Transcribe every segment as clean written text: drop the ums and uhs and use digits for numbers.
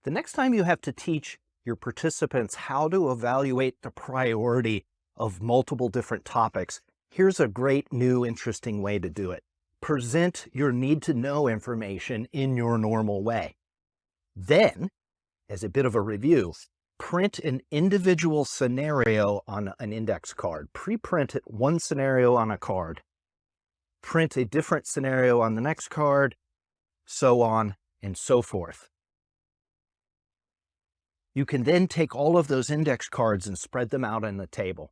The next time you have to teach your participants how to evaluate the priority of multiple different topics, here's a great new interesting way to do it. Present your need-to-know information in your normal way. Then, as a bit of a review, print an individual scenario on an index card. Pre-print it one scenario on a card. Print a different scenario on the next card, so on and so forth. You can then take all of those index cards and spread them out on the table.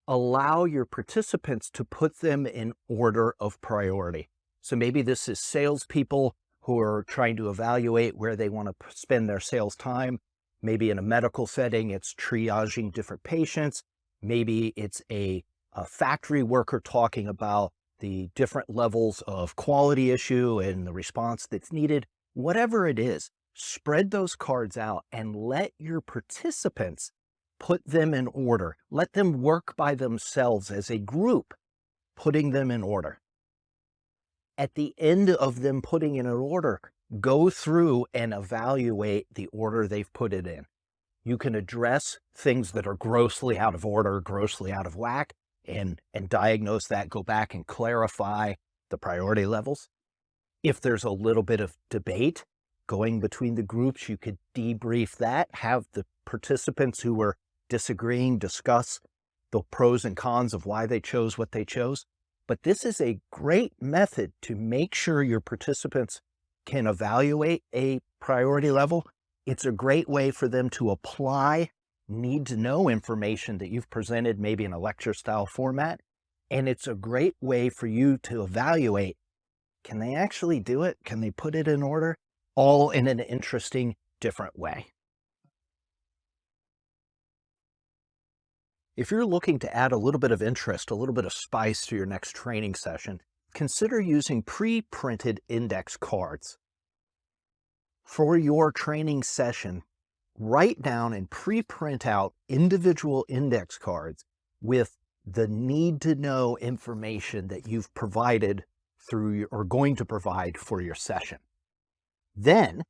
Allow your participants to put them in order of priority. So maybe this is salespeople who are trying to evaluate where they want to spend their sales time. Maybe in a medical setting, it's triaging different patients. Maybe it's a factory worker talking about the different levels of quality issue and the response that's needed. Whatever it is, spread those cards out and let your participants put them in order. Let them work by themselves as a group, putting them in order. At the end of them putting in an order, go through and evaluate the order they've put it in. You can address things that are grossly out of order, grossly out of whack, and diagnose that, go back and clarify the priority levels. If there's a little bit of debate going between the groups, you could debrief that, have the participants who were disagreeing discuss the pros and cons of why they chose what they chose. But this is a great method to make sure your participants can evaluate a priority level. It's a great way for them to apply need-to-know information that you've presented, maybe in a lecture-style format. And it's a great way for you to evaluate, can they actually do it? Can they put it in order? All in an interesting, different way. If you're looking to add a little bit of interest, a little bit of spice to your next training session, consider using pre-printed index cards. For your training session, write down and pre-print out individual index cards with the need-to-know information that you've provided through or going to provide for your session. Then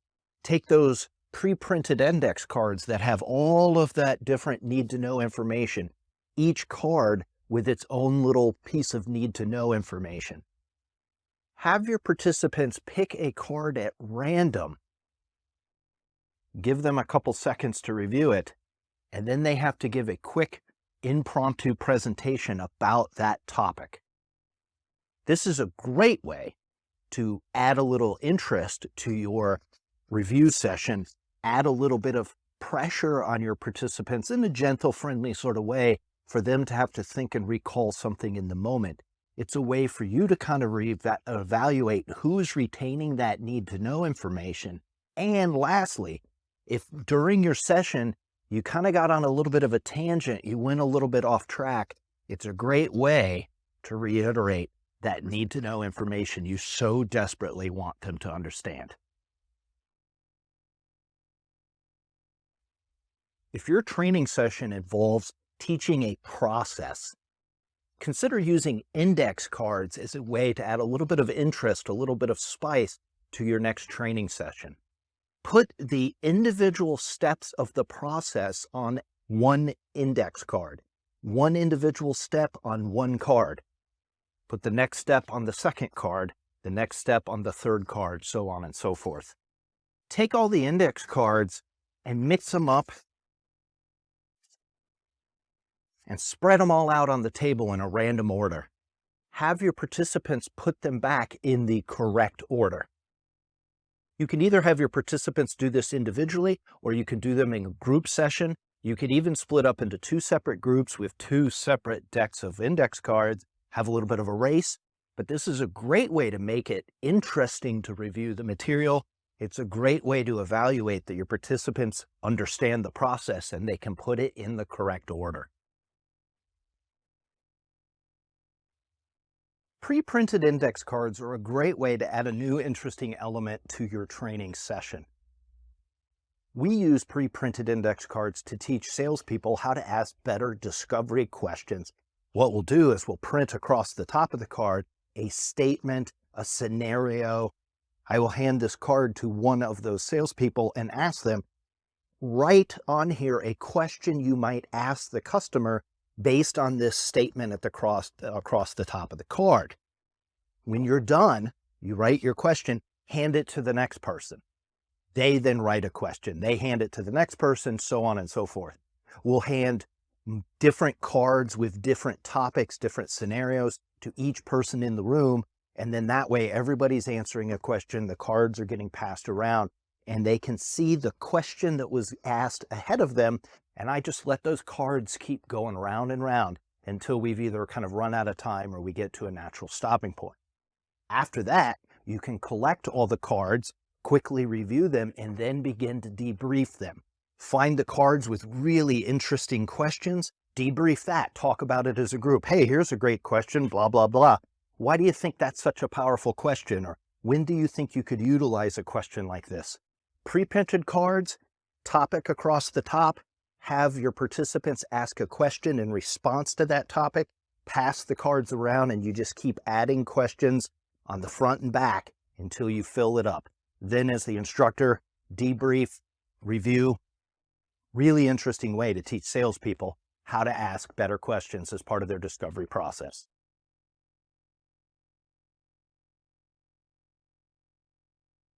take those pre-printed index cards that have all of that different need-to-know information, each card with its own little piece of need-to-know information. Have your participants pick a card at random. Give them a couple seconds to review it, and then they have to give a quick impromptu presentation about that topic. This is a great way to add a little interest to your review session, add a little bit of pressure on your participants in a gentle, friendly sort of way for them to have to think and recall something in the moment. It's a way for you to kind of evaluate who's retaining that need-to-know information. And lastly, if during your session you kind of got on a little bit of a tangent, you went a little bit off track, it's a great way to reiterate that need-to-know information you so desperately want them to understand. If your training session involves teaching a process, consider using index cards as a way to add a little bit of interest, a little bit of spice to your next training session. Put the individual steps of the process on one index card, one individual step on one card. Put the next step on the second card, the next step on the third card, so on and so forth. Take all the index cards and mix them up and spread them all out on the table in a random order. Have your participants put them back in the correct order. You can either have your participants do this individually, or you can do them in a group session. You could even split up into two separate groups with two separate decks of index cards, have a little bit of a race, but this is a great way to make it interesting to review the material. It's a great way to evaluate that your participants understand the process and they can put it in the correct order. Pre-printed index cards are a great way to add a new interesting element to your training session. We use pre-printed index cards to teach salespeople how to ask better discovery questions. What we'll do is we'll print across the top of the card a statement, a scenario, I will hand this card to one of those salespeople and ask them, write on here a question you might ask the customer based on this statement at the across the top of the card. When you're done, you write your question, hand it to the next person. They then write a question. They hand it to the next person, so on and so forth. We'll hand different cards with different topics, different scenarios to each person in the room. And then that way, everybody's answering a question. The cards are getting passed around and they can see the question that was asked ahead of them. And I just let those cards keep going round and round until we've either kind of run out of time or we get to a natural stopping point. After that, you can collect all the cards, quickly review them, and then begin to debrief them. Find the cards with really interesting questions, debrief that, talk about it as a group. Hey, here's a great question, blah, blah, blah. Why do you think that's such a powerful question? Or when do you think you could utilize a question like this? Pre-printed cards, topic across the top, have your participants ask a question in response to that topic, pass the cards around, and you just keep adding questions on the front and back until you fill it up. Then as the instructor, debrief, review. Really interesting way to teach salespeople how to ask better questions as part of their discovery process.